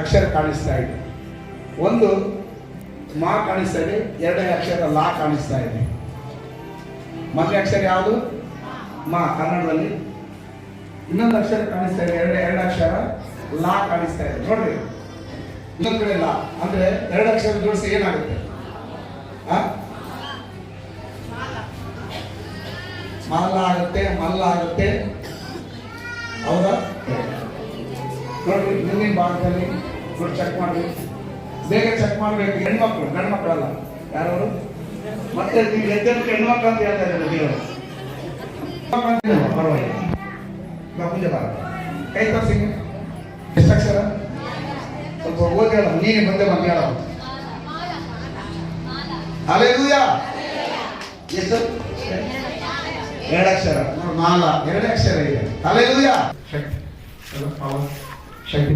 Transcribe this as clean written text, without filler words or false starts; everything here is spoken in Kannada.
ಅಕ್ಷರ ಕಾಣಿಸ್ತಾ ಇದೆ. ಒಂದು ಮಾ ಕಾಣಿಸ್ತಾ ಇದೆ, ಎರಡನೇ ಅಕ್ಷರ ಲಾ ಕಾಣಿಸ್ತಾ ಇದೆ. ಮೊದಲನೇ ಅಕ್ಷರ ಯಾವುದು? ಮಾ ಕನ್ನಡದಲ್ಲಿ. ಇನ್ನೊಂದು ಅಕ್ಷರ ಕಾಣಿಸ್ತಾ ಇದೆ, ಎರಡು ಅಕ್ಷರ ಲಾ ಕಾಣಿಸ್ತಾ ಇದೆ. ನೋಡ್ರಿ, ಇನ್ನೊಂದು ಕಡೆ ಲಾ ಅಂದ್ರೆ ಎರಡು ಅಕ್ಷರ ಜೋಡಿಸಿ ಏನಾಗುತ್ತೆ? ಮಾಲ ಆಗುತ್ತೆ, ಮಲ್ಲ ಆಗುತ್ತೆ. ಹೌದಾ? ನೋಡ್ರಿ, ಮುಂದಿನ ಭಾಗದಲ್ಲಿ ನೋಡಿ, ಚೆಕ್ ಮಾಡ್ರಿ, ಬೇಗ ಚೆಕ್ ಮಾಡ್ಬೇಕು. ಹೆಣ್ಮಕ್ಳು, ಗಂಡು ಮಕ್ಕಳಲ್ಲ. ಯಾರವರು? ಮತ್ತೆ ನೀವು ಎದ್ದಕ್ಕೆ ಹೆಣ್ಮಕ್ಳು ಅಂತ ಹೇಳ್ತಾರೆ ದೇವರು. ಪರವಾಗಿಲ್ಲ, ಮುಂದೆ ಬಾರ, ಕೈ ತೋರಿಸಿ. ಎಷ್ಟು ಅಕ್ಷರ? ಸ್ವಲ್ಪ ಓದಿಲ್ಲ, ನೀನು ಬಂದೆ ಹೇಳ. ಹಲ್ಲೆಲೂಯಾ. ಎಷ್ಟು? ಎರಡು ಅಕ್ಷರ. ಮಾಲ ಎರಡೇ ಅಕ್ಷರ ಇದೆ. ಹಲ್ಲೆಲೂಯಾ. ಶಕ್ತಿ, ಶಕ್ತಿ